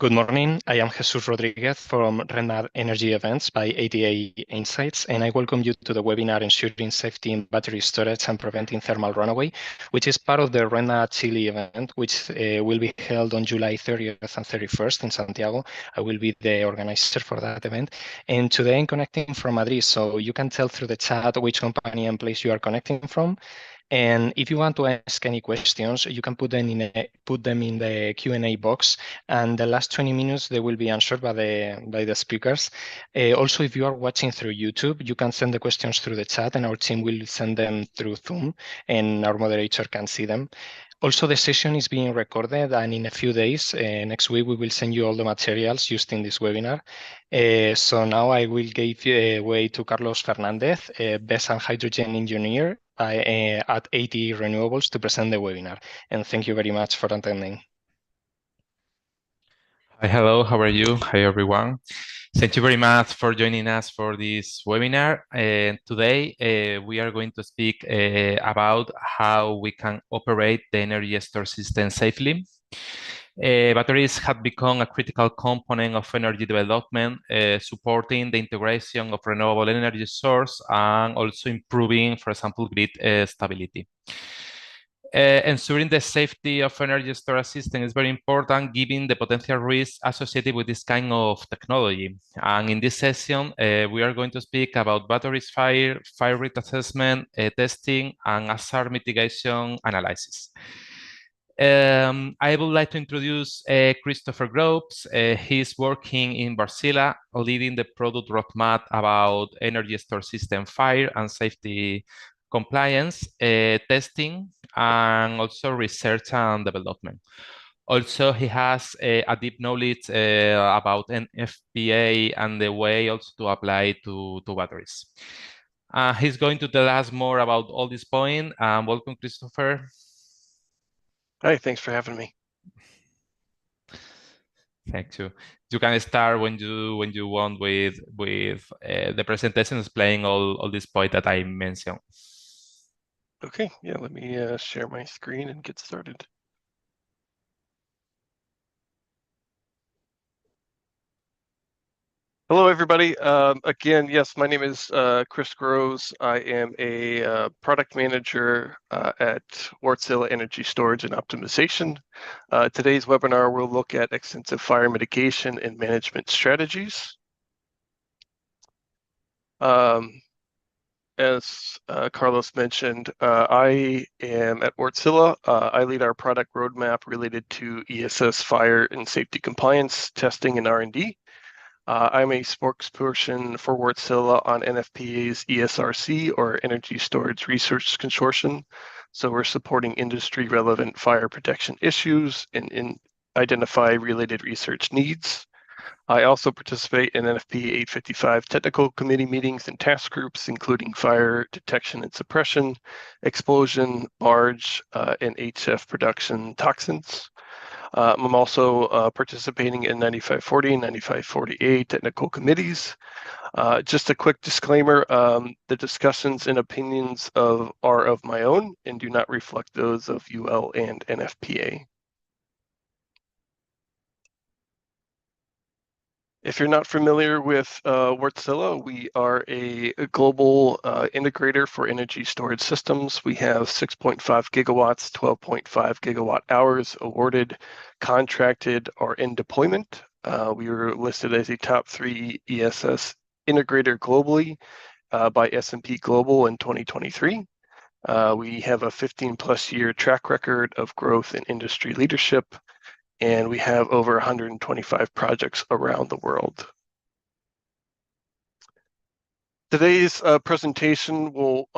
Good morning. I am Jesus Rodriguez from RENAR Energy Events by ADA Insights, and I welcome you to the webinar Ensuring Safety in Battery Storage and Preventing Thermal Runaway, which is part of the RENAR Chile event, which will be held on July 30th and 31st in Santiago. I will be the organizer for that event. And today I'm connecting from Madrid, so you can tell through the chat which company and place you are connecting from. And if you want to ask any questions, you can put them in the Q&A box, and the last 20 minutes they will be answered by the speakers. Also, if you are watching through YouTube, you can send the questions through the chat, and our team will send them through Zoom, and our moderator can see them. Also, the session is being recorded, and in a few days, next week, we will send you all the materials used in this webinar. So now I will give way to Carlos Fernandez, BESS and Hydrogen Engineer at AT Renewables, to present the webinar. And thank you very much for attending. Hi, hello, how are you? Hi, everyone. Thank you very much for joining us for this webinar. Today, we are going to speak about how we can operate the energy storage system safely. Batteries have become a critical component of energy development, supporting the integration of renewable energy source and also improving, for example, grid stability. Ensuring the safety of energy storage system is very important, given the potential risks associated with this kind of technology. And in this session, we are going to speak about batteries fire risk assessment, testing, and hazard mitigation analysis. I would like to introduce Christopher Groves. He's working in Wärtsilä, leading the product roadmap about energy storage system fire and safety compliance, testing, and also research and development. Also, he has a deep knowledge about NFPA and the way also to apply to batteries. He's going to tell us more about all this point. Welcome, Christopher. Hi, thanks for having me. Thank you. You can start when you want with the presentation, explaining all this point that I mentioned. Okay, yeah, let me share my screen and get started. Hello, everybody. Again, yes, my name is Chris Groves. I am a product manager at Wärtsilä Energy Storage and Optimization. Today's webinar will look at extensive fire mitigation and management strategies. As Carlos mentioned, I am at Wärtsilä. I lead our product roadmap related to ESS fire and safety compliance testing and R&D. I'm a spokesperson for Wärtsilä on NFPA's ESRC, or Energy Storage Research Consortium. So we're supporting industry-relevant fire protection issues and identify related research needs. I also participate in NFPA 855 technical committee meetings and task groups, including fire detection and suppression, explosion, barge, and HF production toxins. I'm also participating in 9540 and 9548 technical committees. Just a quick disclaimer, the discussions and opinions are of my own and do not reflect those of UL and NFPA. If you're not familiar with Wärtsilä, we are a global integrator for energy storage systems. We have 6.5 gigawatts, 12.5 gigawatt hours awarded, contracted, or in deployment. We were listed as a top 3 ESS integrator globally by S&P Global in 2023. We have a 15-plus year track record of growth and industry leadership, and we have over 125 projects around the world. Today's presentation will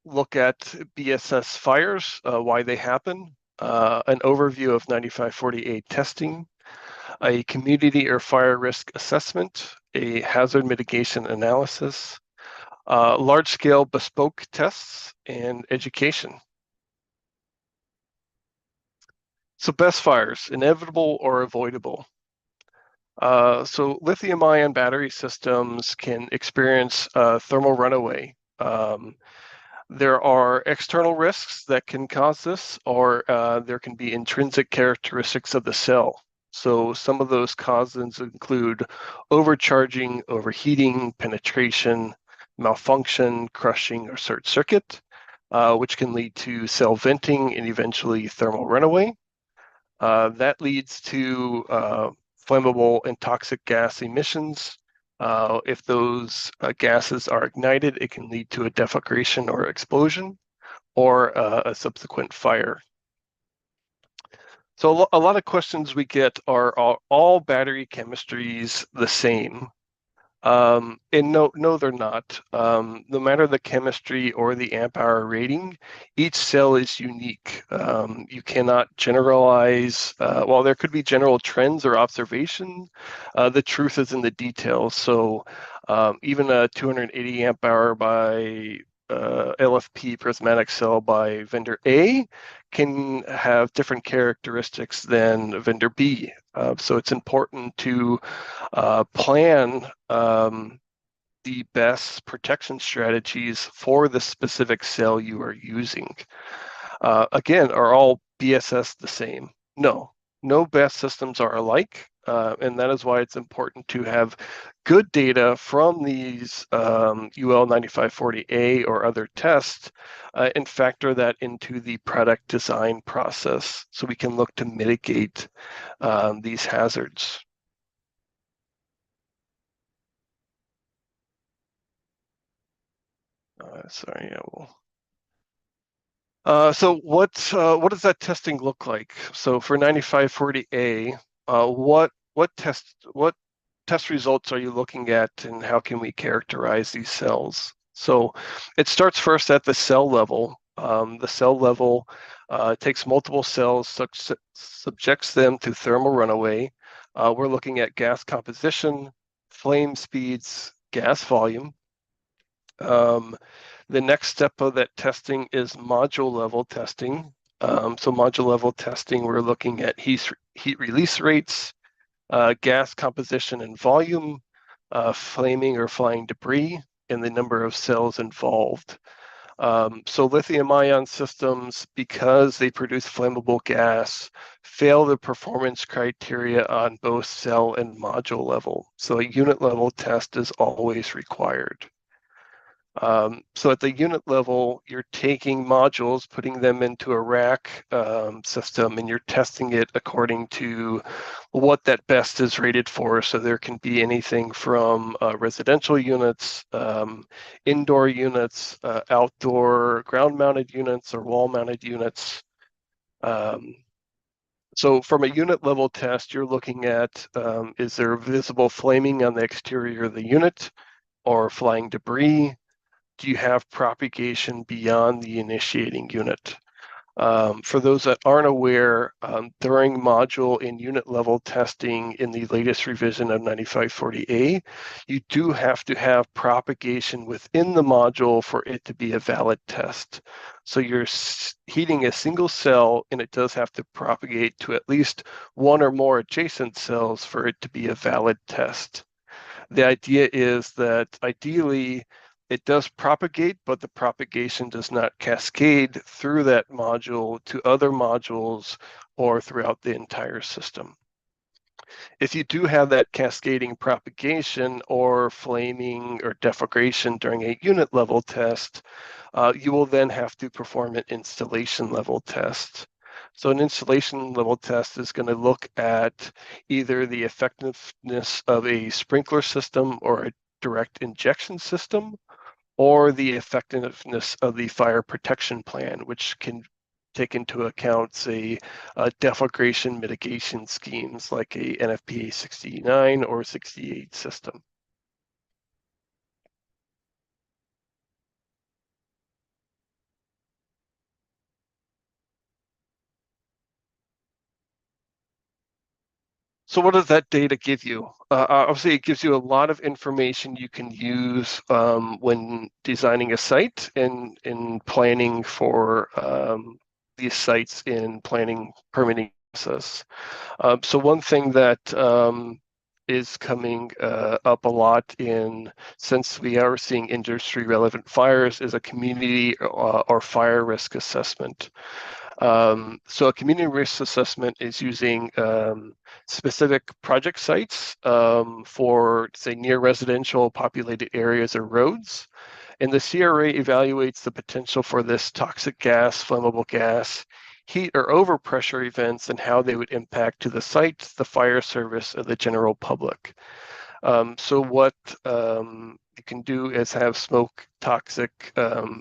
look at BSS fires, why they happen, an overview of 9540A testing, a community or fire risk assessment, a hazard mitigation analysis, large-scale bespoke tests, and education. So best fires, inevitable or avoidable? So lithium-ion battery systems can experience thermal runaway. There are external risks that can cause this, or there can be intrinsic characteristics of the cell. So some of those causes include overcharging, overheating, penetration, malfunction, crushing, or short circuit, which can lead to cell venting and eventually thermal runaway. That leads to flammable and toxic gas emissions. If those gases are ignited, it can lead to a deflagration or explosion, or a subsequent fire. So a lot of questions we get are all battery chemistries the same? And no, they're not. No matter the chemistry or the amp hour rating, each cell is unique. You cannot generalize. While there could be general trends or observation, the truth is in the details. So even a 280 amp hour by LFP prismatic cell by vendor A can have different characteristics than vendor B. So it's important to plan the best protection strategies for the specific cell you are using. Again, are all BSS the same? No, no BESS systems are alike. And that is why it's important to have good data from these UL 9540A or other tests and factor that into the product design process so we can look to mitigate these hazards. Sorry, I will. So what does that testing look like? So for 9540A, what test results are you looking at, and how can we characterize these cells? So it starts first at the cell level. The cell level takes multiple cells, subjects them to thermal runaway. We're looking at gas composition, flame speeds, gas volume. The next step of that testing is module level testing. So module level testing, we're looking at heat release rates, gas composition and volume, flaming or flying debris, and the number of cells involved. So lithium-ion systems, because they produce flammable gas, fail the performance criteria on both cell and module level. So a unit level test is always required. So at the unit level, you're taking modules, putting them into a rack system, and you're testing it according to what that BEST is rated for. So there can be anything from residential units, indoor units, outdoor ground-mounted units, or wall-mounted units. So from a unit level test, you're looking at, is there visible flaming on the exterior of the unit or flying debris? Do you have propagation beyond the initiating unit? For those that aren't aware, during module and unit level testing in the latest revision of 9540A, you do have to have propagation within the module for it to be a valid test. So you're heating a single cell, and it does have to propagate to at least one or more adjacent cells for it to be a valid test. The idea is that ideally, it does propagate, but the propagation does not cascade through that module to other modules or throughout the entire system. If you do have that cascading propagation or flaming or deflagration during a unit level test, you will then have to perform an installation level test. So an installation level test is going to look at either the effectiveness of a sprinkler system or a direct injection system, or the effectiveness of the fire protection plan, which can take into account, say, deflagration mitigation schemes like a NFPA 69 or 68 system. So what does that data give you? Obviously, it gives you a lot of information you can use when designing a site and in planning for these sites in planning permitting process. So one thing that is coming up a lot since we are seeing industry relevant fires is a community or fire risk assessment. So a community risk assessment is using specific project sites for, say, near residential populated areas or roads. And the CRA evaluates the potential for this toxic gas, flammable gas, heat or overpressure events and how they would impact to the site, the fire service, or the general public. So what you can do is have smoke toxic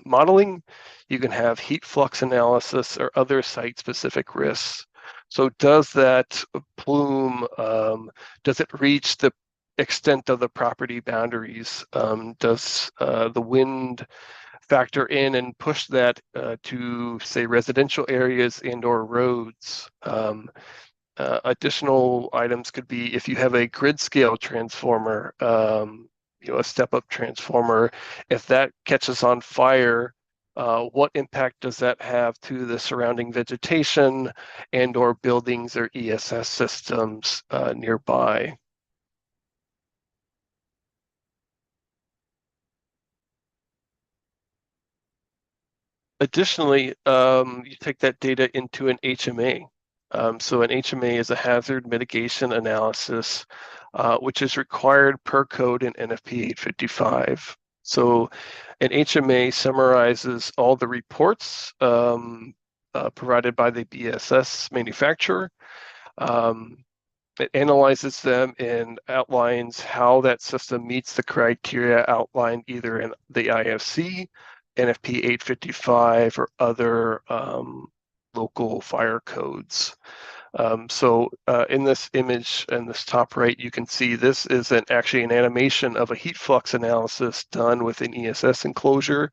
modeling. You can have heat flux analysis or other site-specific risks. So does that plume, does it reach the extent of the property boundaries? Does the wind factor in and push that to, say, residential areas and or roads? Additional items could be if you have a grid scale transformer, a step-up transformer, if that catches on fire, what impact does that have to the surrounding vegetation and or buildings or ESS systems nearby? Additionally, you take that data into an HMA. So an HMA is a hazard mitigation analysis, which is required per code in NFPA 855. So an HMA summarizes all the reports provided by the BSS manufacturer. It analyzes them and outlines how that system meets the criteria outlined either in the IFC, NFP 855, or other local fire codes. So in this image in this top right, you can see this is actually an animation of a heat flux analysis done with an ESS enclosure.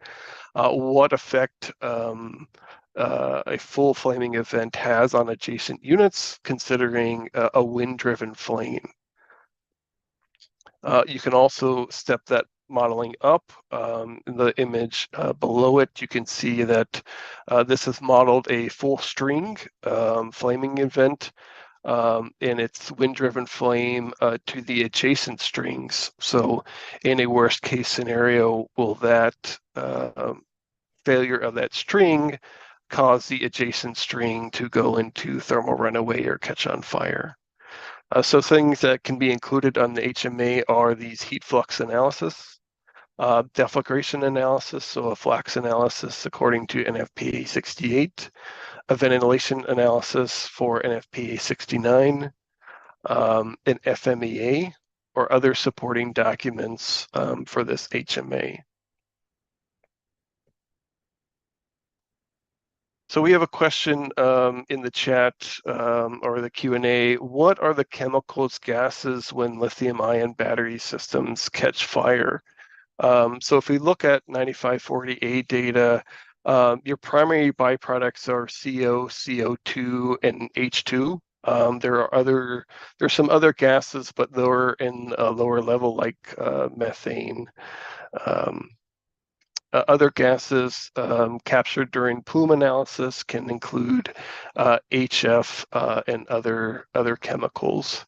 What effect a full flaming event has on adjacent units, considering a wind-driven flame. You can also step that modeling up. In the image below it, you can see that this has modeled a full string flaming event and its wind-driven flame to the adjacent strings. So in a worst case scenario, will that failure of that string cause the adjacent string to go into thermal runaway or catch on fire? So things that can be included on the HMA are these heat flux analysis, deflagration analysis, so a flux analysis according to NFPA 68, a ventilation analysis for NFPA 69, an FMEA, or other supporting documents for this HMA. So we have a question in the chat or the Q&A. What are the chemicals, gases when lithium-ion battery systems catch fire? So if we look at 9540A data, your primary byproducts are CO, CO2, and H2. There's some other gases, but they're in a lower level like methane. Other gases captured during plume analysis can include HF and other chemicals.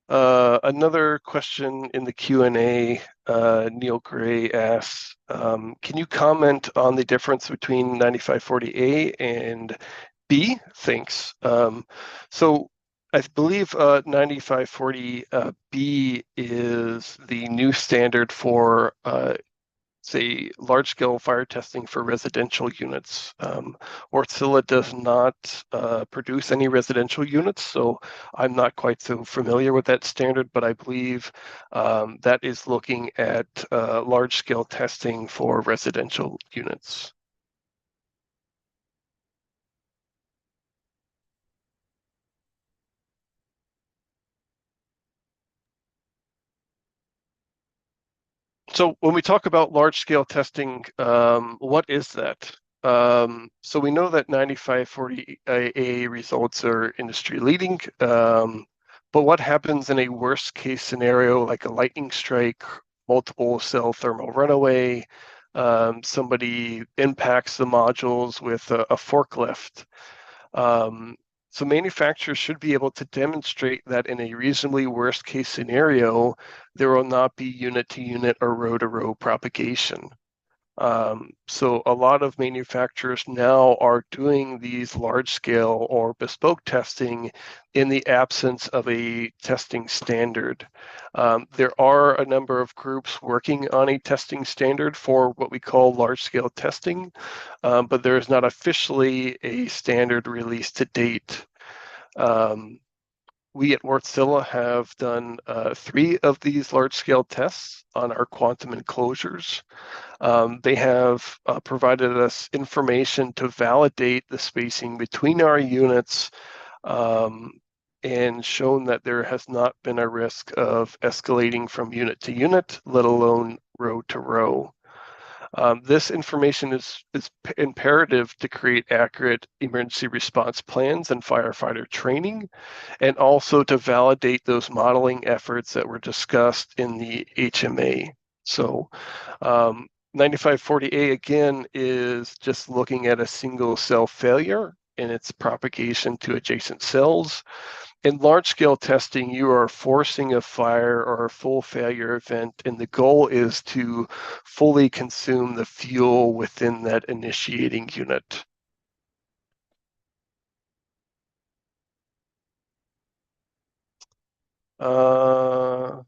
Another question in the Q&A, Neil Gray asks, can you comment on the difference between 9540A and B, thanks. So I believe 9540B is the new standard for say large-scale fire testing for residential units. Wärtsilä does not produce any residential units, so I'm not quite so familiar with that standard, but I believe that is looking at large-scale testing for residential units. So when we talk about large-scale testing, what is that? So we know that 9540A results are industry-leading, but what happens in a worst-case scenario, like a lightning strike, multiple cell thermal runaway, somebody impacts the modules with a forklift? So manufacturers should be able to demonstrate that in a reasonably worst case scenario, there will not be unit-to-unit or row-to-row propagation. So a lot of manufacturers now are doing these large-scale or bespoke testing in the absence of a testing standard. There are a number of groups working on a testing standard for what we call large-scale testing, but there is not officially a standard released to date. We at Wärtsilä have done 3 of these large-scale tests on our quantum enclosures. They have provided us information to validate the spacing between our units and shown that there has not been a risk of escalating from unit to unit, let alone row to row. This information is imperative to create accurate emergency response plans and firefighter training, and also to validate those modeling efforts that were discussed in the HMA. So 9540A again is just looking at a single cell failure and its propagation to adjacent cells. In large-scale testing, you are forcing a fire or a full failure event, and the goal is to fully consume the fuel within that initiating unit. I'm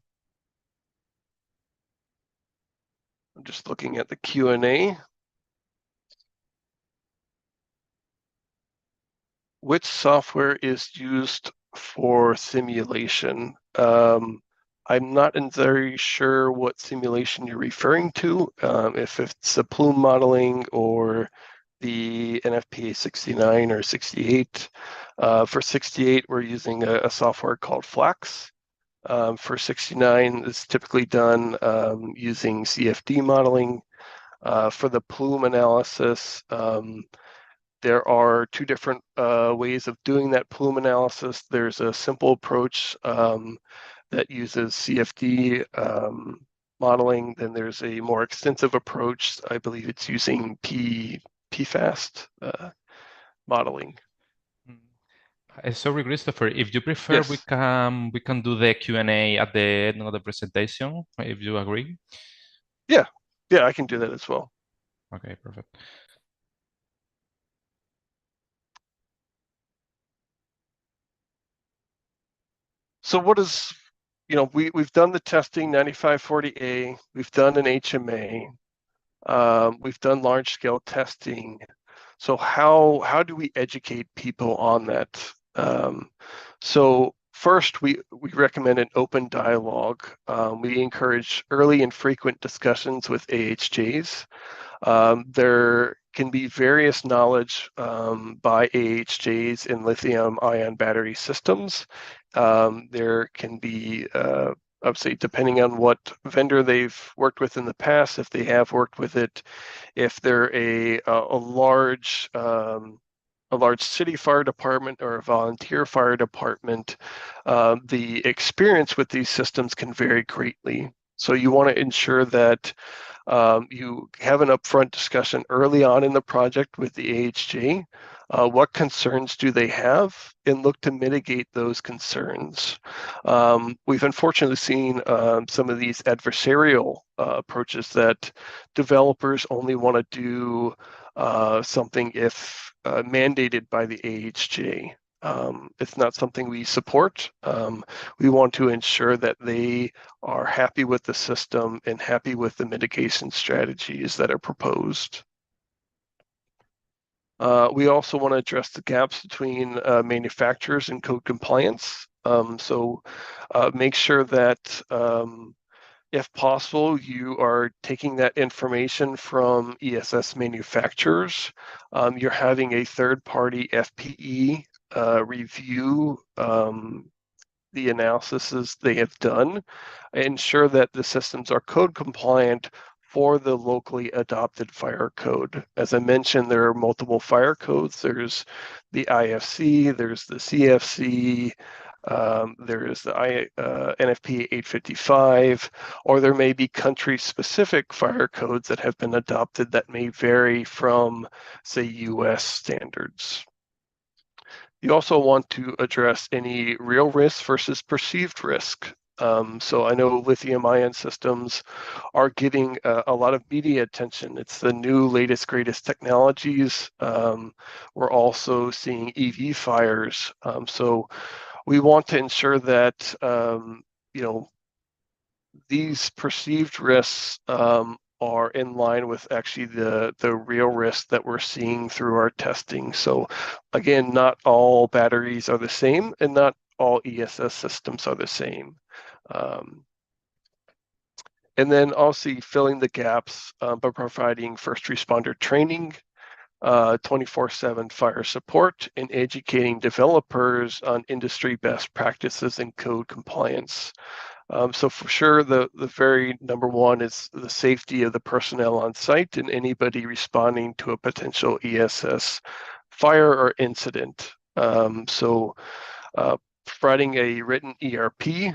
just looking at the Q&A. Which software is used for simulation? I'm not entirely sure what simulation you're referring to, if it's a plume modeling or the NFPA 69 or 68. For 68, we're using a software called Flax. For 69, it's typically done using CFD modeling. For the plume analysis, there are 2 different ways of doing that plume analysis. There's a simple approach that uses CFD modeling. Then there's a more extensive approach. I believe it's using PFAST modeling. Sorry, Christopher, if you prefer, Yes. we can do the Q&A at the end of the presentation, if you agree. Yeah, I can do that as well. Okay, perfect. So what is, we've done the testing 9540A, we've done an HMA, we've done large scale testing. So how do we educate people on that? So first, we recommend an open dialogue. We encourage early and frequent discussions with AHJs. There can be various knowledge by AHJs in lithium-ion battery systems. There can be, obviously, depending on what vendor they've worked with in the past, if they have worked with it, if they're a large city fire department or a volunteer fire department, the experience with these systems can vary greatly. So you want to ensure that you have an upfront discussion early on in the project with the AHJ What concerns do they have, and look to mitigate those concerns. We've unfortunately seen some of these adversarial approaches that developers only want to do something if mandated by the AHJ. It's not something we support. We want to ensure that they are happy with the system and happy with the mitigation strategies that are proposed. We also want to address the gaps between manufacturers and code compliance. So make sure that if possible, you are taking that information from ESS manufacturers. You're having a third-party FPE review the analyses they have done, ensure that the systems are code compliant for the locally adopted fire code. As I mentioned, there are multiple fire codes. There's the IFC, there's the CFC, there is the NFPA 855, or there may be country-specific fire codes that have been adopted that may vary from, say, US standards. You also want to address any real risk versus perceived risk. So I know lithium-ion systems are getting a lot of media attention. It's the new latest, greatest technologies. We're also seeing EV fires. So we want to ensure that these perceived risks are in line with actually the real risk that we're seeing through our testing. So again, not all batteries are the same, and not all ESS systems are the same. And then also filling the gaps by providing first responder training, 24/7 fire support, and educating developers on industry best practices and code compliance. So for sure, the very number one is the safety of the personnel on site and anybody responding to a potential ESS fire or incident. So providing a written ERP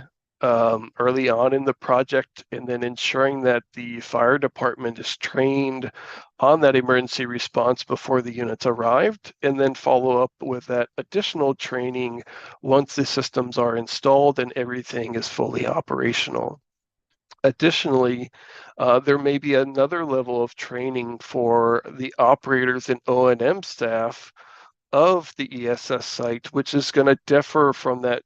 early on in the project, and then ensuring that the fire department is trained on that emergency response before the units arrived, and then follow up with that additional training once the systems are installed and everything is fully operational. Additionally, there may be another level of training for the operators and O&M staff of the ESS site, which is going to differ from that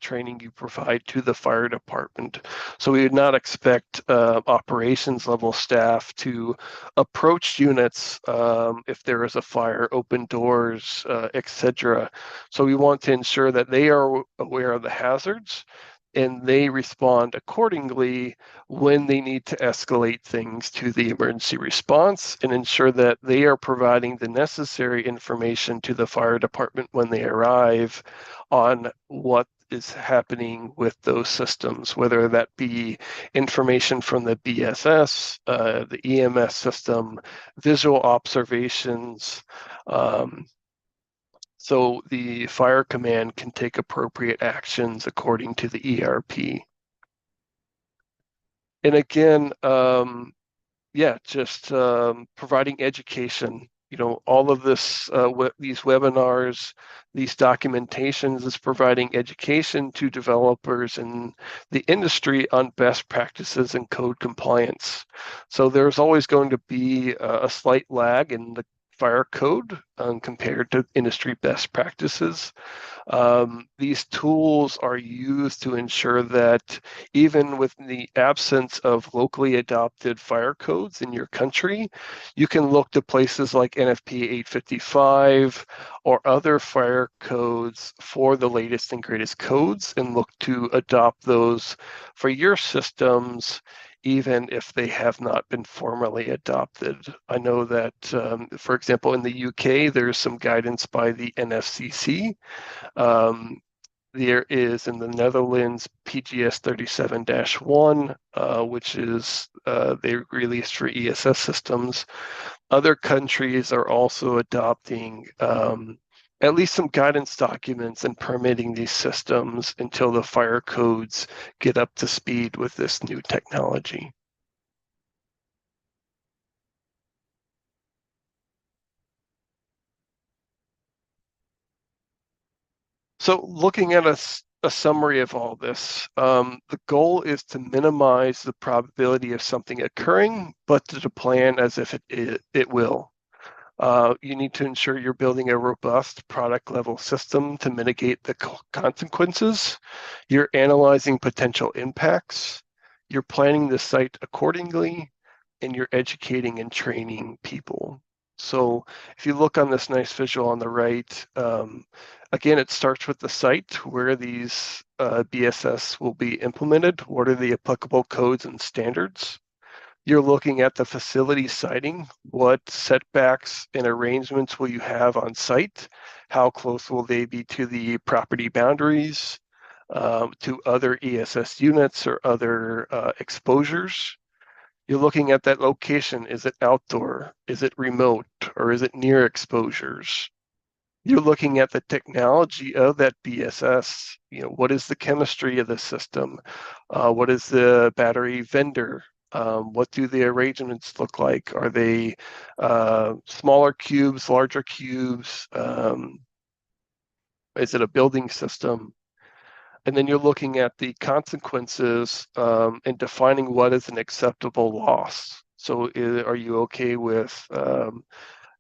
training you provide to the fire department. So we would not expect operations level staff to approach units if there is a fire, open doors, etc. So we want to ensure that they are aware of the hazards and they respond accordingly when they need to escalate things to the emergency response, and ensure that they are providing the necessary information to the fire department when they arrive on what is happening with those systems, whether that be information from the BSS, the EMS system, visual observations, so the fire command can take appropriate actions according to the ERP. And again, just providing education. All of this, these webinars, these documentations is providing education to developers in the industry on best practices and code compliance. So there's always going to be a slight lag in the fire code compared to industry best practices. These tools are used to ensure that even with the absence of locally adopted fire codes in your country, you can look to places like NFPA 855 or other fire codes for the latest and greatest codes, and look to adopt those for your systems, even if they have not been formally adopted. I know that, for example, in the UK, there's some guidance by the NFCC. There is in the Netherlands PGS 37-1, which is they released for ESS systems. Other countries are also adopting at least some guidance documents and permitting these systems until the fire codes get up to speed with this new technology. So looking at a summary of all this, the goal is to minimize the probability of something occurring, but to plan as if it will. You need to ensure you're building a robust product level system to mitigate the consequences. You're analyzing potential impacts. You're planning the site accordingly, and you're educating and training people. So if you look on this nice visual on the right, again, it starts with the site where these BSS will be implemented. What are the applicable codes and standards? You're looking at the facility siting. What setbacks and arrangements will you have on site? How close will they be to the property boundaries, to other ESS units or other exposures? You're looking at that location. Is it outdoor? Is it remote? Or is it near exposures? You're looking at the technology of that BSS. What is the chemistry of the system? What is the battery vendor? What do the arrangements look like? Are they smaller cubes, larger cubes? Is it a building system? And then you're looking at the consequences and defining what is an acceptable loss. So are you okay with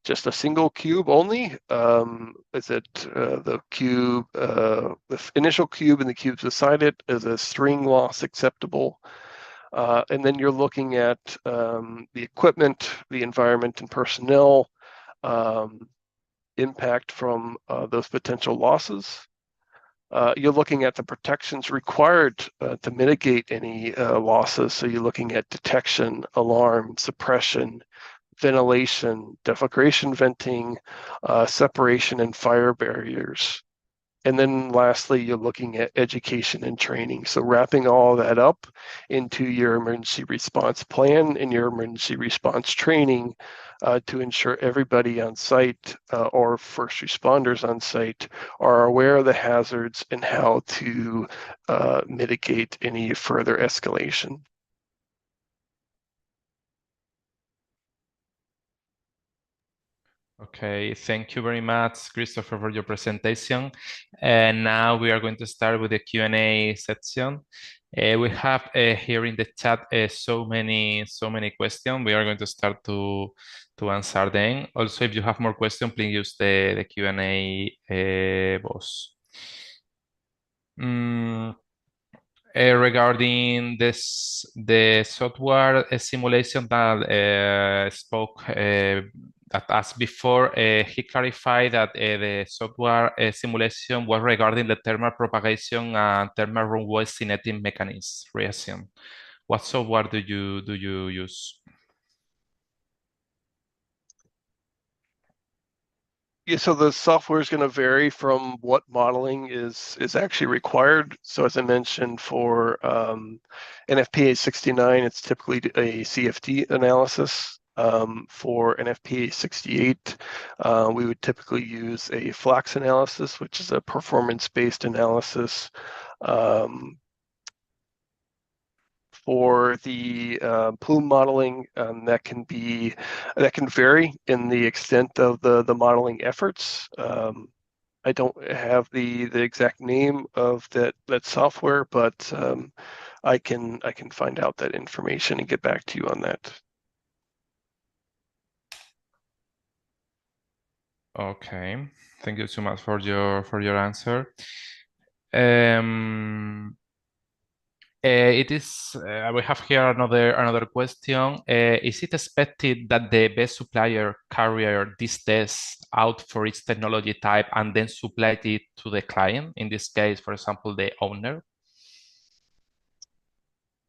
just a single cube only? Is it the cube, the initial cube and the cubes beside it? Is a string loss acceptable? And then you're looking at the equipment, the environment and personnel, impact from those potential losses. You're looking at the protections required to mitigate any losses. So you're looking at detection, alarm, suppression, ventilation, deflagration venting, separation and fire barriers. And then lastly, you're looking at education and training. So wrapping all that up into your emergency response plan and your emergency response training to ensure everybody on site or first responders on site are aware of the hazards and how to mitigate any further escalation. Okay, thank you very much, Christopher, for your presentation. And now we are going to start with the Q&A section. We have here in the chat so many questions. We are going to start to answer them. Also, if you have more questions, please use the Q&A box. Regarding the software simulation that spoke that asked before, he clarified that the software simulation was regarding the thermal propagation and thermal runaway kinetic mechanism reaction. What software do you use? Yeah, so the software is going to vary from what modeling is actually required. So as I mentioned, for NFPA 69, it's typically a CFD analysis. For NFPA 68, we would typically use a FLAX analysis, which is a performance-based analysis. For the plume modeling, that can vary in the extent of the modeling efforts. I don't have the exact name of that software, but I can find out that information and get back to you on that. Okay, thank you so much for your answer. It is. We have here another question. Is it expected that the best supplier carrier this test out for its technology type and then supply it to the client? In this case, for example, the owner.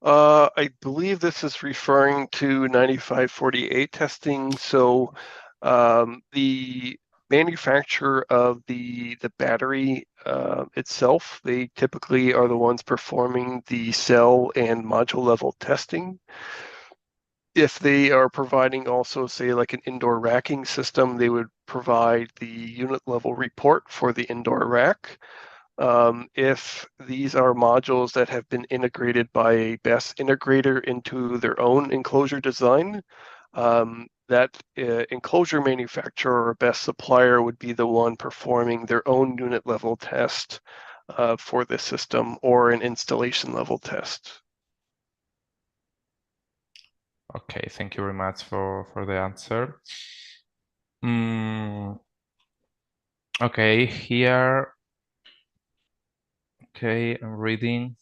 I believe this is referring to 9548 testing. So the manufacturer of the battery itself, they typically are the ones performing the cell and module level testing. If they are providing also, say, like an indoor racking system, they would provide the unit level report for the indoor rack. If these are modules that have been integrated by a BESS integrator into their own enclosure design, that enclosure manufacturer or best supplier would be the one performing their own unit level test for this system, or an installation level test. Okay, thank you very much for the answer. Okay, here. Okay, I'm reading.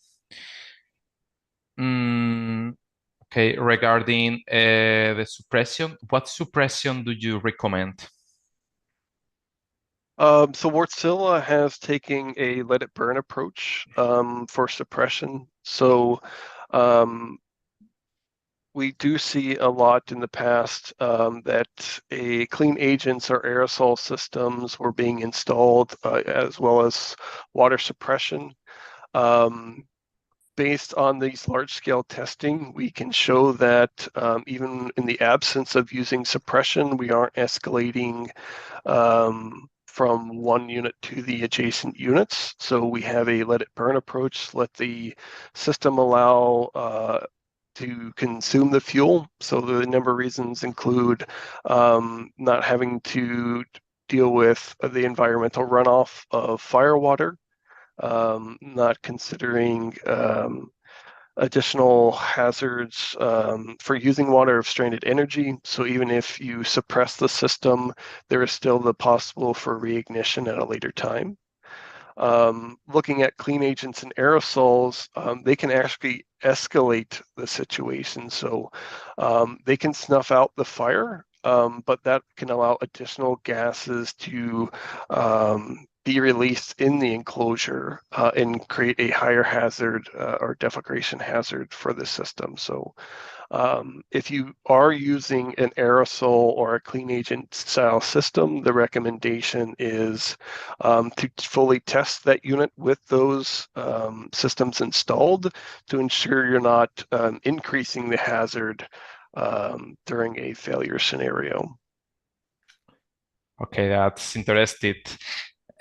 Okay, regarding the suppression, what suppression do you recommend? So Wärtsilä has taken a let it burn approach for suppression. So we do see a lot in the past that clean agents or aerosol systems were being installed, as well as water suppression. Based on these large-scale testing, we can show that even in the absence of using suppression, we aren't escalating from one unit to the adjacent units. So we have a let it burn approach, let the system allow to consume the fuel. So the number of reasons include not having to deal with the environmental runoff of fire water, not considering additional hazards for using water of stranded energy. So even if you suppress the system, there is still the possible for reignition at a later time. Looking at clean agents and aerosols, they can actually escalate the situation. So they can snuff out the fire, but that can allow additional gases to be released in the enclosure and create a higher hazard or deflagration hazard for the system. So if you are using an aerosol or a clean agent style system, the recommendation is to fully test that unit with those systems installed to ensure you're not increasing the hazard during a failure scenario. Okay, that's interesting.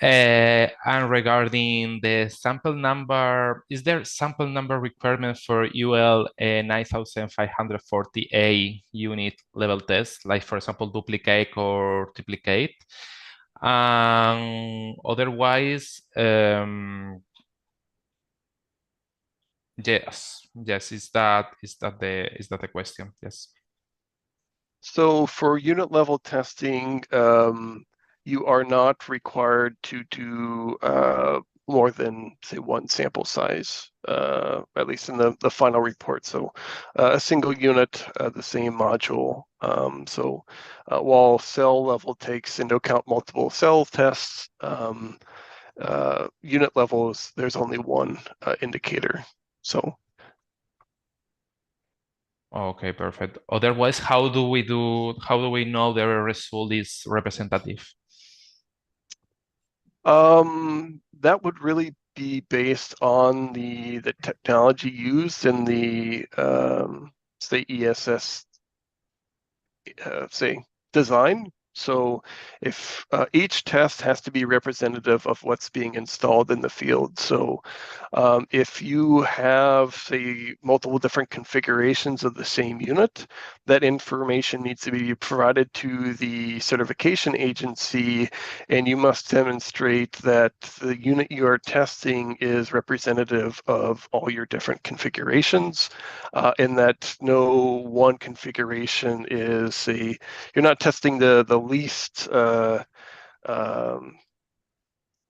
And regarding the sample number, is there sample number requirement for UL 9540A unit level test, like for example, duplicate or triplicate? Otherwise, yes, is that the question? Yes. So for unit level testing, you are not required to do more than, say, one sample size, at least in the final report. So a single unit, the same module. So while cell level takes into account multiple cell tests, unit levels, there's only one indicator. So. Okay, perfect. Otherwise, how do we know the result is representative? That would really be based on the technology used in the say ESS say design. So if each test has to be representative of what's being installed in the field. So if you have, say, multiple different configurations of the same unit, that information needs to be provided to the certification agency, and you must demonstrate that the unit you are testing is representative of all your different configurations, and that no one configuration is you're not testing the least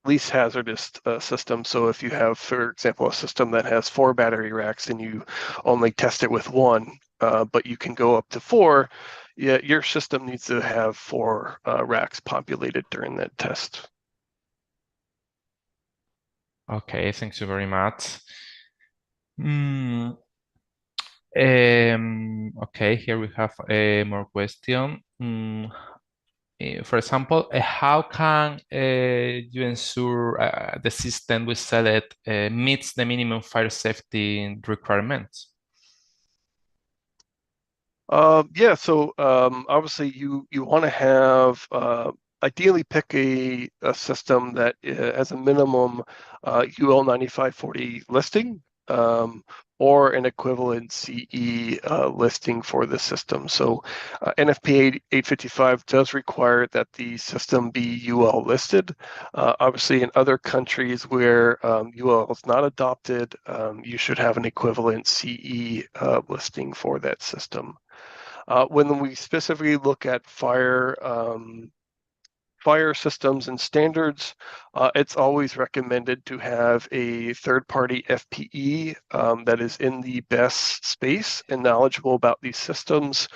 least hazardous system. So if you have, for example, a system that has 4 battery racks and you only test it with 1, but you can go up to 4, yeah, your system needs to have 4 racks populated during that test. Okay, thank you very much. Okay, here we have more question. For example, how can you ensure the system we select meets the minimum fire safety requirements? Yeah, so obviously you want to have ideally pick a system that has a minimum UL 9540 listing. or an equivalent CE listing for the system. So NFPA 855 does require that the system be UL listed. Obviously, in other countries where UL is not adopted, you should have an equivalent CE listing for that system. When we specifically look at fire systems and standards, it's always recommended to have a third-party FPE that is in the BESS space and knowledgeable about these systems,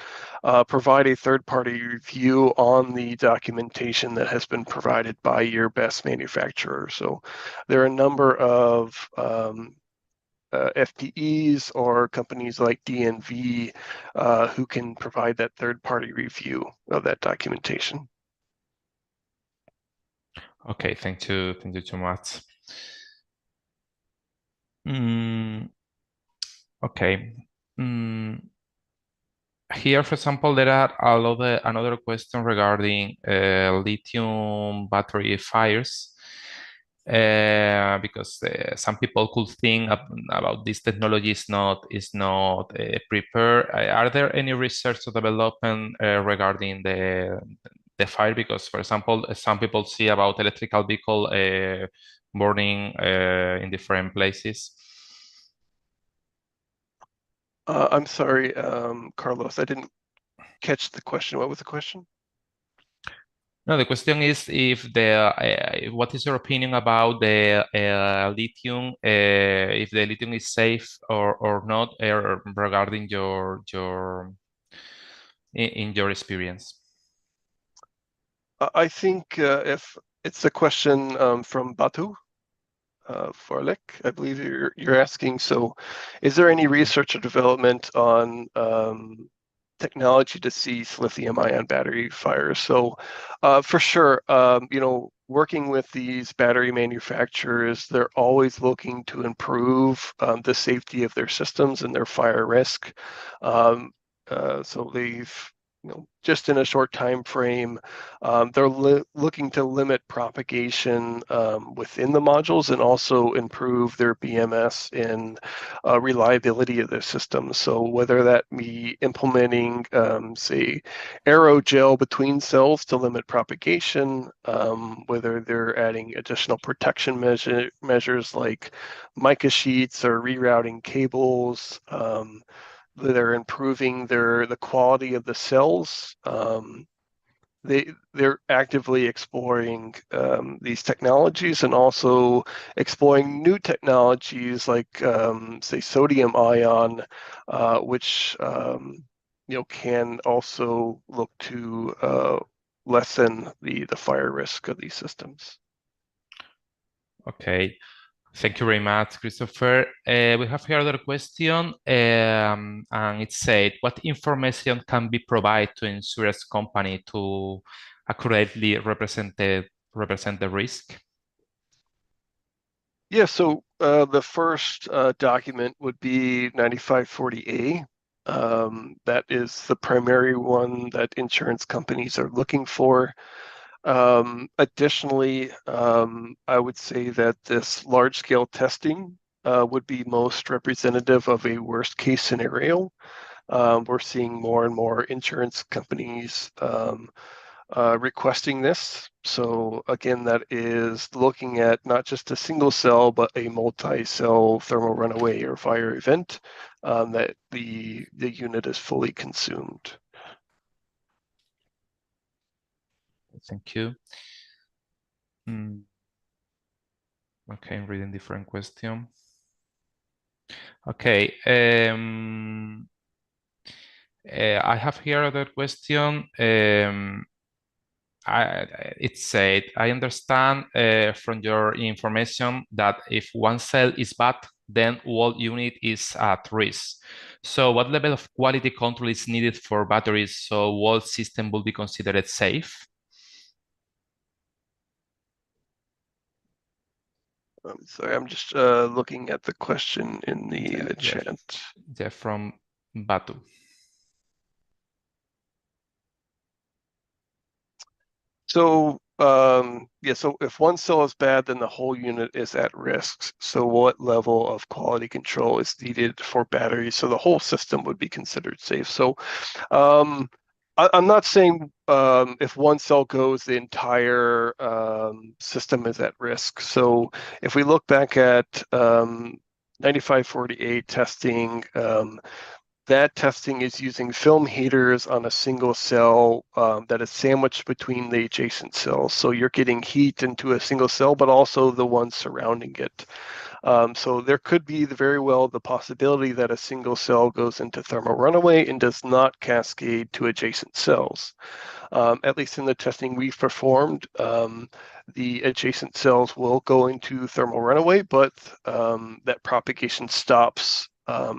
provide a third-party review on the documentation that has been provided by your BESS manufacturer. So there are a number of FPEs or companies like DNV who can provide that third-party review of that documentation. Okay, thank you so much. Okay. Here, for example, there are another question regarding lithium battery fires. Because some people could think about this technology is not prepared. Are there any research or development regarding the fire? Because, for example, some people see about electrical vehicle burning in different places. I'm sorry, Carlos, I didn't catch the question. What was the question? No, the question is if what is your opinion about the lithium, if the lithium is safe or not, regarding in your experience? I think if it's a question from Batu Farlek, I believe you're asking. So, is there any research or development on technology to cease lithium-ion battery fires? So, for sure, working with these battery manufacturers, they're always looking to improve the safety of their systems and their fire risk. So they've just in a short time frame, they're looking to limit propagation within the modules and also improve their BMS and reliability of their systems. So whether that be implementing, say, aerogel between cells to limit propagation, whether they're adding additional protection measures like mica sheets or rerouting cables, they're improving the quality of the cells. They're actively exploring these technologies and also exploring new technologies like say sodium ion, which can also look to lessen the fire risk of these systems. Okay. Thank you very much, Christopher. We have here another question, and it said, what information can be provided to insurance company to accurately represent the risk? Yeah, so the first document would be 9540A. That is the primary one that insurance companies are looking for. Additionally, I would say that this large-scale testing would be most representative of a worst-case scenario. We're seeing more and more insurance companies requesting this. So again, that is looking at not just a single cell, but a multi-cell thermal runaway or fire event that the unit is fully consumed. Thank you. Okay, I'm reading different question. Okay. I have here another question. It said, I understand from your information that if one cell is bad, then whole unit is at risk. So what level of quality control is needed for batteries so whole system will be considered safe? Sorry, I'm just looking at the question in the chat. Yeah, from Batu. So Yeah, so if one cell is bad, then the whole unit is at risk. So what level of quality control is needed for batteries? So the whole system would be considered safe. So I'm not saying if one cell goes, the entire system is at risk. So if we look back at 9548 testing, that testing is using film heaters on a single cell that is sandwiched between the adjacent cells. So you're getting heat into a single cell, but also the ones surrounding it. So there could be very well the possibility that a single cell goes into thermal runaway and does not cascade to adjacent cells. At least in the testing we've performed, the adjacent cells will go into thermal runaway, but that propagation stops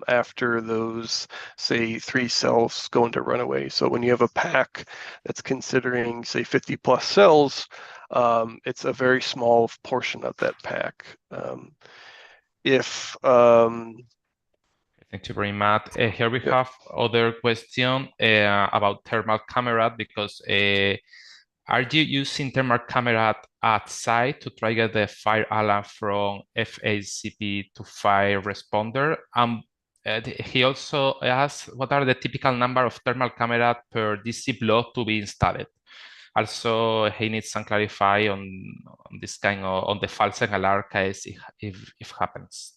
after those, say, 3 cells go into runaway. So when you have a pack that's considering, say, 50 plus cells, it's a very small portion of that pack. Thank you very much. Here we Yeah. have other question about thermal camera, because are you using thermal camera at site to trigger the fire alarm from FACP to fire responder? He also asks, what are the typical number of thermal camera per DC block to be installed? Also, he needs some clarify on this kind of on the false alarm case if happens.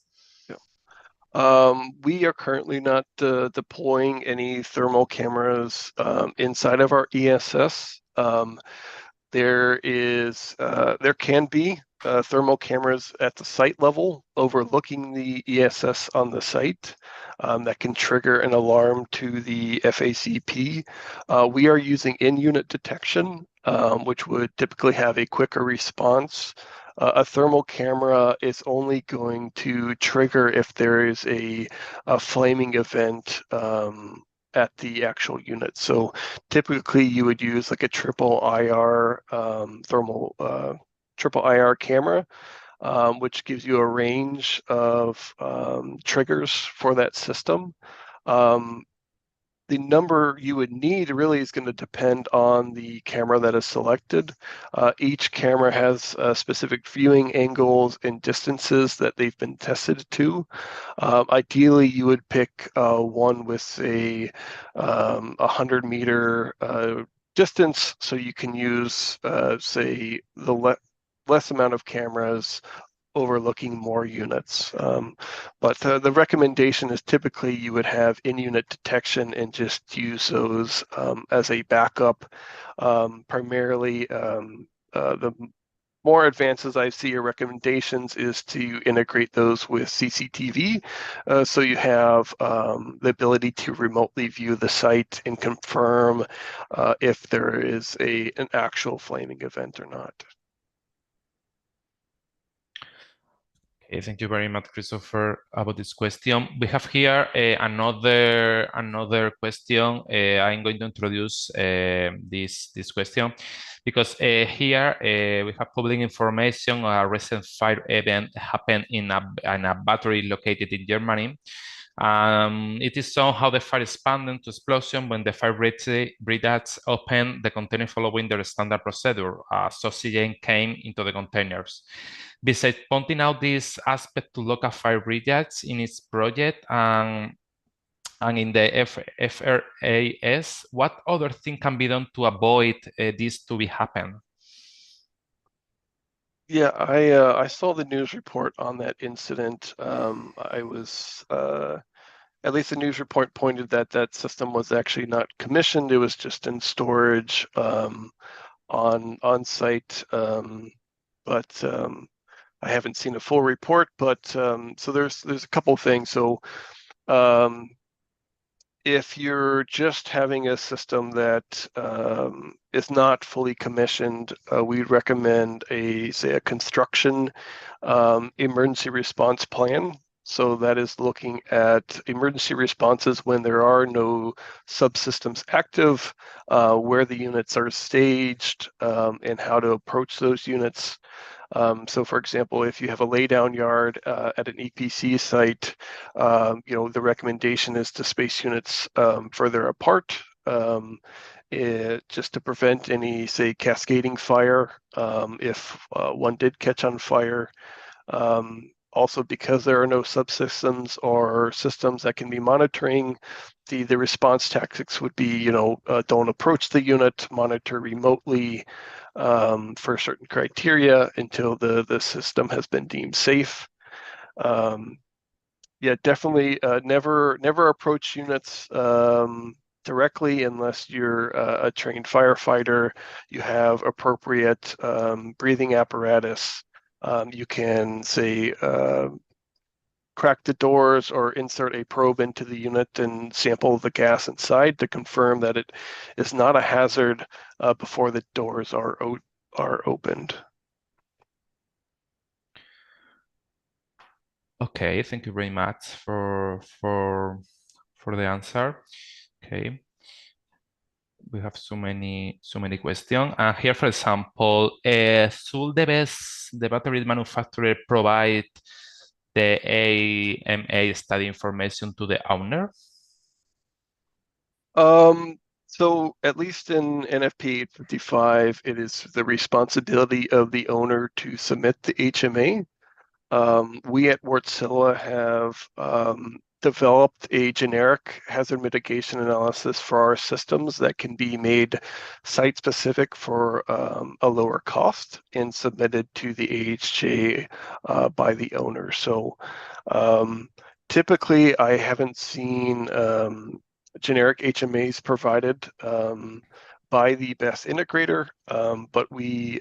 We are currently not deploying any thermal cameras inside of our ESS. There can be thermal cameras at the site level overlooking the ESS on the site that can trigger an alarm to the FACP. We are using in-unit detection, which would typically have a quicker response. A thermal camera is only going to trigger if there is a flaming event at the actual unit. So typically you would use like a triple IR triple IR camera, which gives you a range of triggers for that system. The number you would need really is going to depend on the camera that is selected. Each camera has specific viewing angles and distances that they've been tested to. Ideally, you would pick one with a 100-meter distance, so you can use, say, the less amount of cameras overlooking more units. But the recommendation is typically you would have in-unit detection and just use those as a backup. Primarily, the more advances I see or recommendations is to integrate those with CCTV. So you have the ability to remotely view the site and confirm if there is an actual flaming event or not. Okay, thank you very much, Christopher, about this question. We have here another question. I'm going to introduce this question because here we have public information on a recent fire event happened in a battery located in Germany. It is shown how the fire expanded to explosion when the fire brigades opened the container following their standard procedure. Oxygen came into the containers. Besides pointing out this aspect to local fire brigades in its project and in the FRAS, what other thing can be done to avoid this to be happen? Yeah, I saw the news report on that incident. I was at least the news report pointed that that system was actually not commissioned. It was just in storage on site. But I haven't seen a full report. But so there's a couple of things. So if you're just having a system that is not fully commissioned, we'd recommend say a construction emergency response plan. So that is looking at emergency responses when there are no subsystems active, where the units are staged, and how to approach those units. So for example, if you have a laydown yard at an EPC site, the recommendation is to space units further apart. just to prevent any, say, cascading fire if one did catch on fire. Also, because there are no subsystems or systems that can be monitoring, the response tactics would be, don't approach the unit, monitor remotely for certain criteria until the system has been deemed safe. Yeah, definitely never approach units directly unless you're a trained firefighter, you have appropriate breathing apparatus. You can, say, crack the doors or insert a probe into the unit and sample the gas inside to confirm that it is not a hazard before the doors are opened. Okay, thank you very much for the answer. Okay, we have so many questions. And here, for example, should the battery manufacturer provide the AMA study information to the owner? So at least in NFPA 855, it is the responsibility of the owner to submit the HMA. We at Wärtsilä have developed a generic hazard mitigation analysis for our systems that can be made site-specific for a lower cost and submitted to the AHJ by the owner. So typically, I haven't seen generic HMAs provided by the best integrator, but we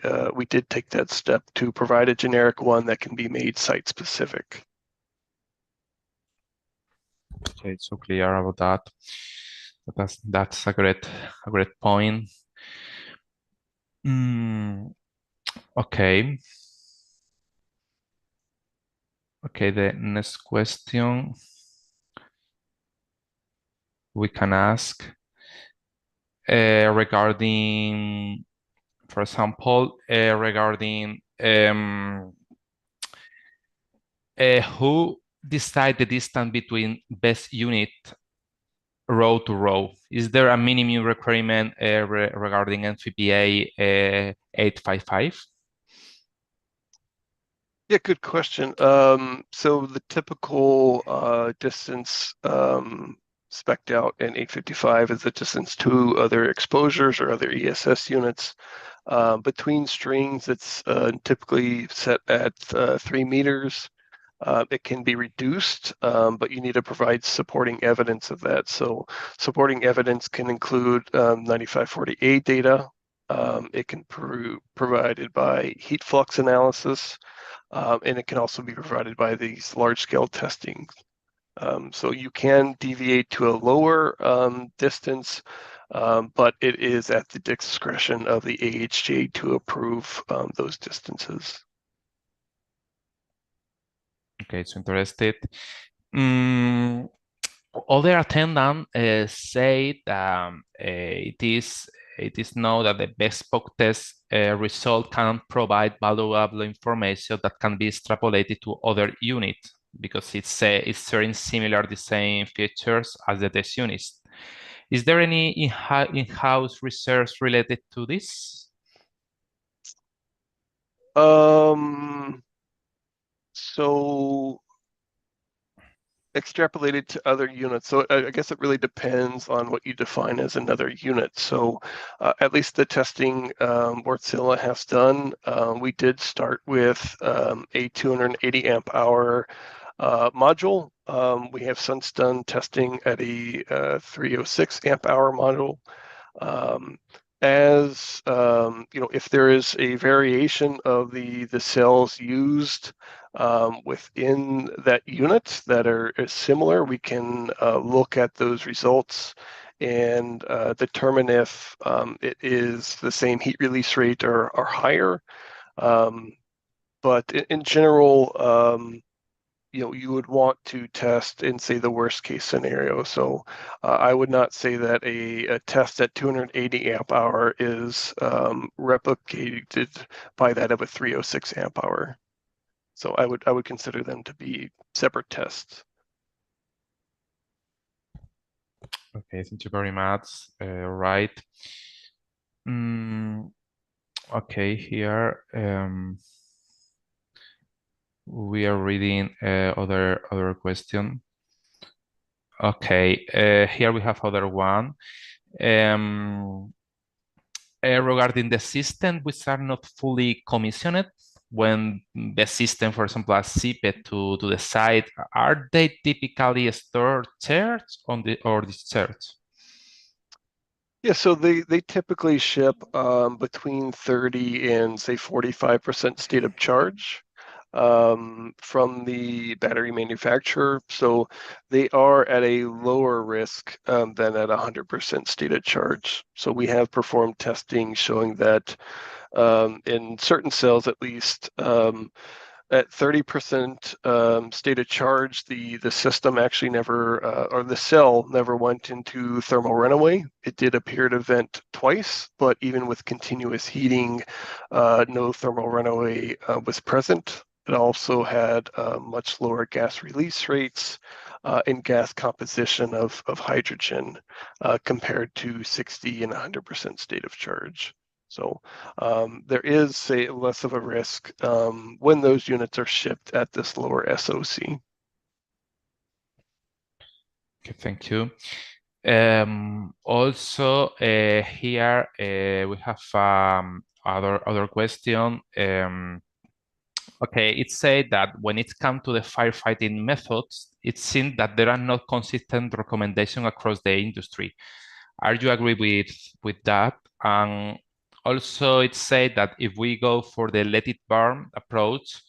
did take that step to provide a generic one that can be made site specific. Okay, it's so clear about that. That's a great point. Okay. Okay, the next question we can ask regarding, for example, regarding who decide the distance between best unit row to row? Is there a minimum requirement regarding NFPA 855? Yeah, good question. So the typical distance spec'd out in 855 is the distance to other exposures or other ESS units. Between strings, it's typically set at 3 meters. It can be reduced, but you need to provide supporting evidence of that. So supporting evidence can include 9540A data. It can be provided by heat flux analysis, and it can also be provided by these large-scale testing. So you can deviate to a lower distance, but it is at the discretion of the AHJ to approve those distances. Okay, so interested. Other attendants say that it is known that the bespoke test result can provide valuable information that can be extrapolated to other units because it's sharing similar design features as the test units. Is there any in-house research related to this? So extrapolated to other units. So I guess it really depends on what you define as another unit. So at least the testing Wärtsilä has done, we did start with a 280 amp hour module. We have since done testing at a 306 amp hour module. As if there is a variation of the cells used within that unit that are similar, we can look at those results and determine if it is the same heat release rate or higher. But in general, you would want to test in, say, the worst case scenario. So I would not say that a test at 280 amp hour is replicated by that of a 306 amp hour. So I would consider them to be separate tests. Okay, thank you very much. Right. Okay, here we are reading other question. Okay, here we have other one. Regarding the system which are not fully commissioned, when the system, for example, are shipped to the site, are they typically stored charged on the or discharged? Yeah, so they typically ship between 30 and say 45% state of charge from the battery manufacturer. So they are at a lower risk than at 100% state of charge. So we have performed testing showing that in certain cells, at least, at 30% state of charge, the system actually never, or the cell never went into thermal runaway. It did appear to vent twice, but even with continuous heating, no thermal runaway was present. It also had much lower gas release rates and gas composition of hydrogen compared to 60 and 100% state of charge. So there is, say, less of a risk when those units are shipped at this lower SOC. Okay, thank you. Also, here we have other question. Okay, it said that when it comes to the firefighting methods, it seems that there are not consistent recommendations across the industry. Are you agree with that? And also, it said that if we go for the let it burn approach,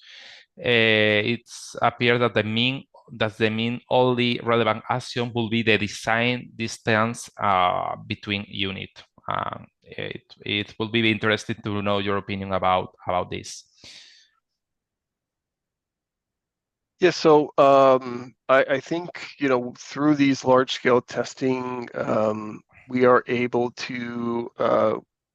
it's appear that the mean only relevant action will be the design distance between unit. It will be interesting to know your opinion about this. Yeah, so I think, through these large scale testing, we are able to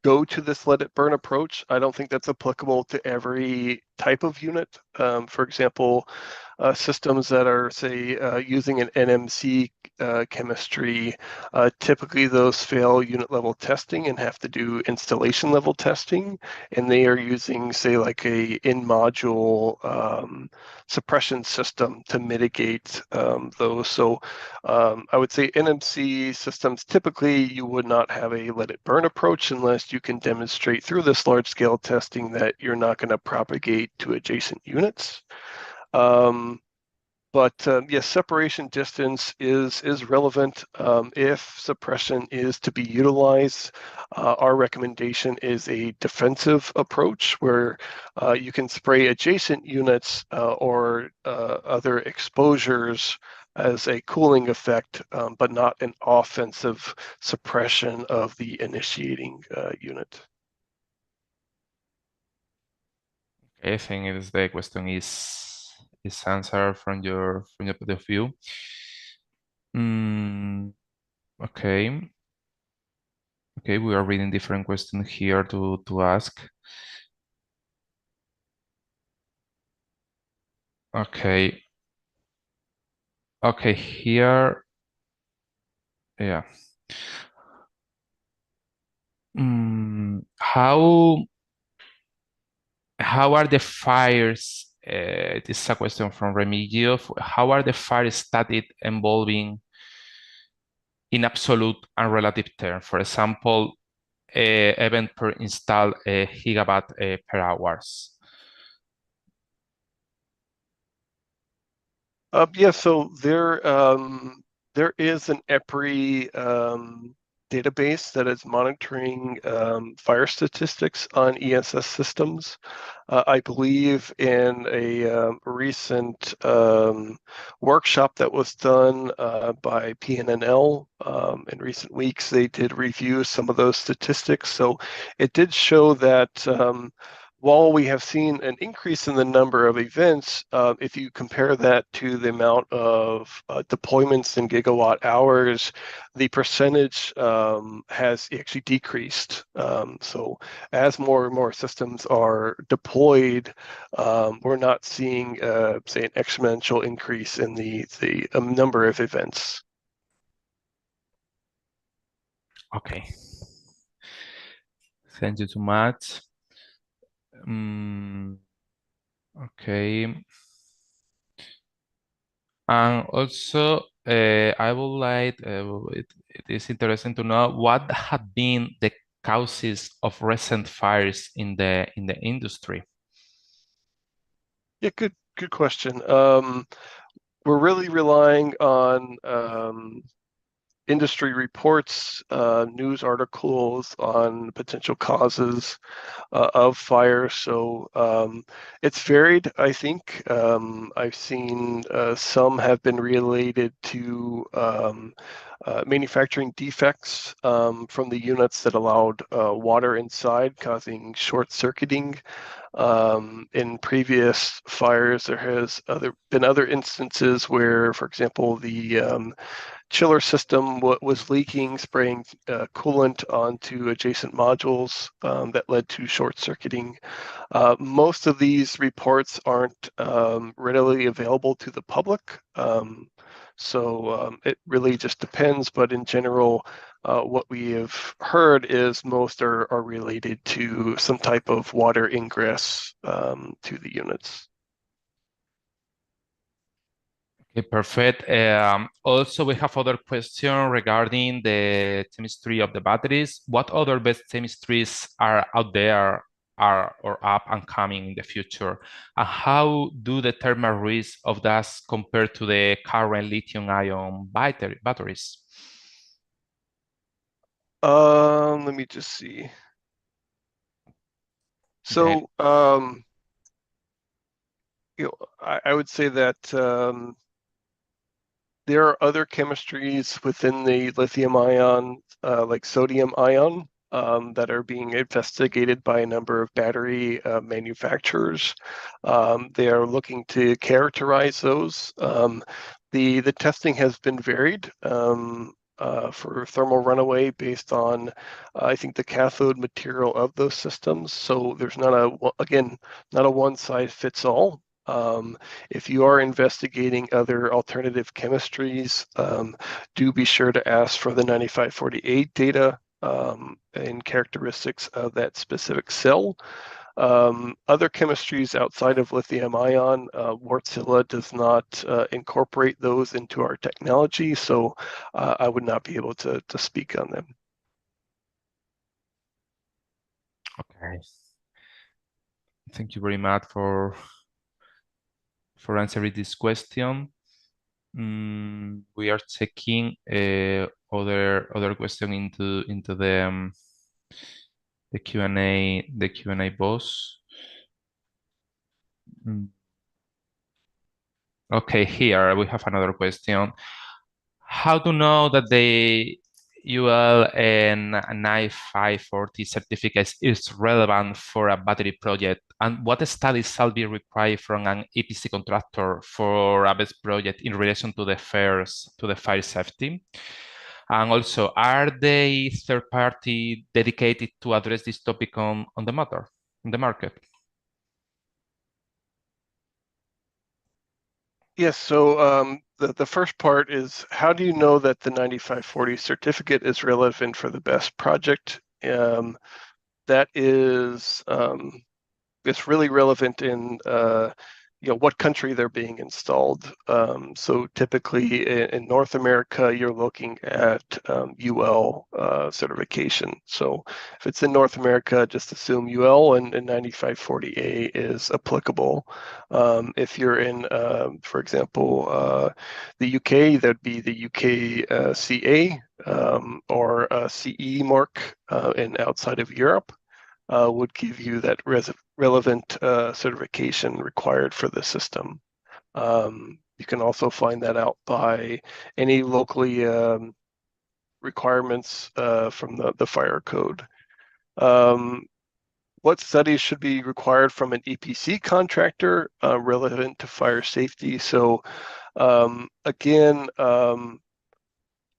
go to this let it burn approach. I don't think that's applicable to every type of unit. For example, systems that are, say, using an NMC chemistry, typically those fail unit level testing and have to do installation level testing. And they are using, say, like a in-module suppression system to mitigate those. So I would say NMC systems, typically you would not have a let it burn approach unless you can demonstrate through this large scale testing that you're not going to propagate to adjacent units. But yes, separation distance is relevant. If suppression is to be utilized, our recommendation is a defensive approach where you can spray adjacent units or other exposures as a cooling effect, but not an offensive suppression of the initiating unit. I think it is the question is answered from your point of view. Okay. Okay, we are reading different questions here to ask. Okay. Okay, here. Yeah. How are the fires? This is a question from Remigio. How are the fires studied involving in absolute and relative terms? For example, event per installed gigawatt per hours. Yeah, so there is an EPRI database that is monitoring fire statistics on ESS systems. I believe in a recent workshop that was done by PNNL in recent weeks, they did review some of those statistics. So it did show that while we have seen an increase in the number of events, if you compare that to the amount of deployments in gigawatt hours, the percentage has actually decreased. So as more and more systems are deployed, we're not seeing, say, an exponential increase in the number of events. Okay. Thank you so much. Okay. And also, I would like, it is interesting to know what have been the causes of recent fires in the industry. Yeah, good question. We're really relying on industry reports, news articles on potential causes of fire. So it's varied, I think. I've seen some have been related to manufacturing defects from the units that allowed water inside, causing short circuiting. In previous fires, there has been other instances where, for example, the chiller system was leaking, spraying coolant onto adjacent modules that led to short circuiting. Most of these reports aren't readily available to the public, so it really just depends. But in general, what we have heard is most are related to some type of water ingress to the units. Okay, perfect. Also, we have other question regarding the chemistry of the batteries. What other best chemistries are out there or up and coming in the future? And how do the thermal risks of that compare to the current lithium-ion batteries? Let me just see. So, I would say that there are other chemistries within the lithium ion, like sodium ion, that are being investigated by a number of battery manufacturers. They are looking to characterize those. The testing has been varied for thermal runaway based on, I think, the cathode material of those systems. So there's not a one size fits all. If you are investigating other alternative chemistries, do be sure to ask for the 9548 data and characteristics of that specific cell. Other chemistries outside of lithium ion, Wärtsilä does not incorporate those into our technology, so I would not be able to speak on them. Okay. Thank you very much for answering this question. We are checking other question into the Q&A box. Okay, here we have another question. How to know that the UL and 9540 certificates is relevant for a battery project, and what studies shall be required from an EPC contractor for a BESS project in relation to the fire safety? And also, are they third party dedicated to address this topic on the market? Yes, so the first part is, how do you know that the 9540 certificate is relevant for the BESS project? That is, it's really relevant in what country they're being installed. So typically in North America, you're looking at UL certification. So if it's in North America, just assume UL and 9540A is applicable. If you're in, for example, the UK, that'd be the UK CA or CE mark, and outside of Europe would give you that relevant certification required for the system. You can also find that out by any locally requirements from the fire code. What studies should be required from an EPC contractor relevant to fire safety? So again,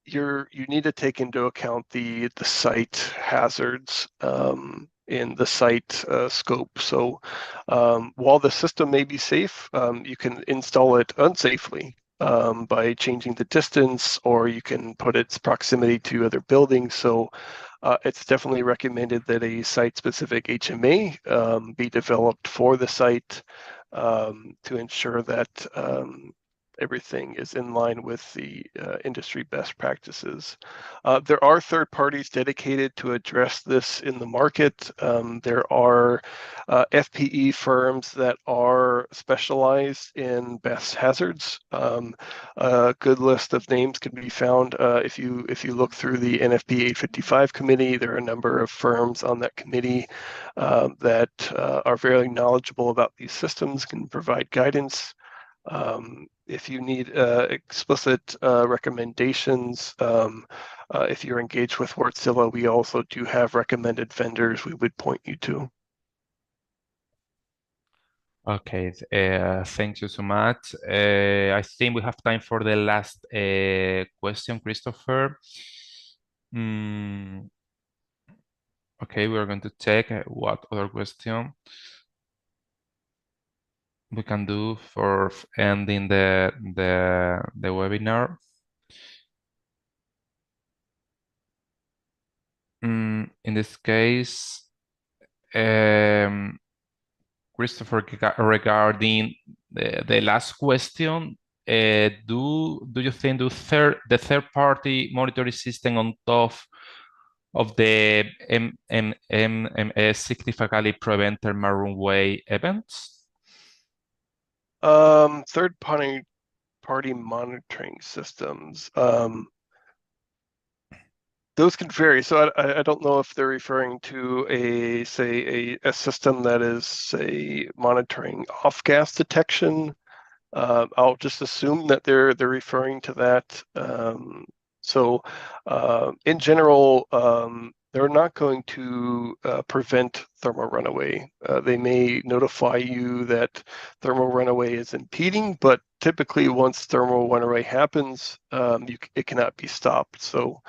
you need to take into account the site hazards in the site scope. So while the system may be safe, you can install it unsafely. by changing the distance, or you can put its proximity to other buildings. So it's definitely recommended that a site-specific HMA be developed for the site to ensure that everything is in line with the industry best practices. There are third parties dedicated to address this in the market. There are FPE firms that are specialized in best hazards. A good list of names can be found if you look through the NFP 855 committee. There are a number of firms on that committee that are very knowledgeable about these systems, can provide guidance. If you need explicit recommendations, if you're engaged with Wärtsilä, we also do have recommended vendors we would point you to. Okay, thank you so much. I think we have time for the last question, Christopher. Okay, we are going to check what other question we can do for ending the webinar. In this case, Christopher, regarding the last question, do you think the third party monitoring system on top of the MMS significantly prevent thermal runaway events? Third party monitoring systems. Those can vary. So I don't know if they're referring to a system that is, say, monitoring off-gas detection. I'll just assume that they're referring to that. In general, they're not going to prevent thermal runaway. They may notify you that thermal runaway is impeding, but typically once thermal runaway happens, it cannot be stopped. So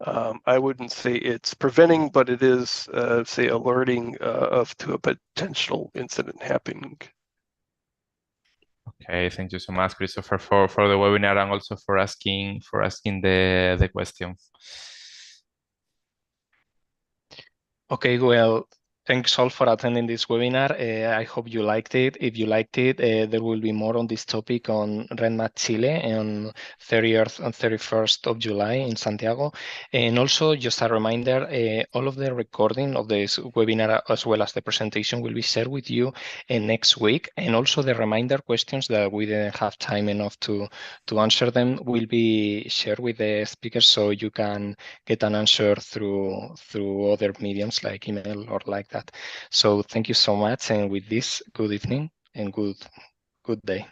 I wouldn't say it's preventing, but it is, say, alerting to a potential incident happening. Okay, thank you so much, Christopher, for the webinar and also for asking the question. Okay, well, thanks all for attending this webinar. I hope you liked it. If you liked it, there will be more on this topic on RedMat Chile on 30th and 31st of July in Santiago. And also, just a reminder, all of the recording of this webinar as well as the presentation will be shared with you next week. And also the reminder questions that we didn't have time enough to answer them will be shared with the speakers, so you can get an answer through other mediums like email or like that. So thank you so much, and with this, good evening and good day.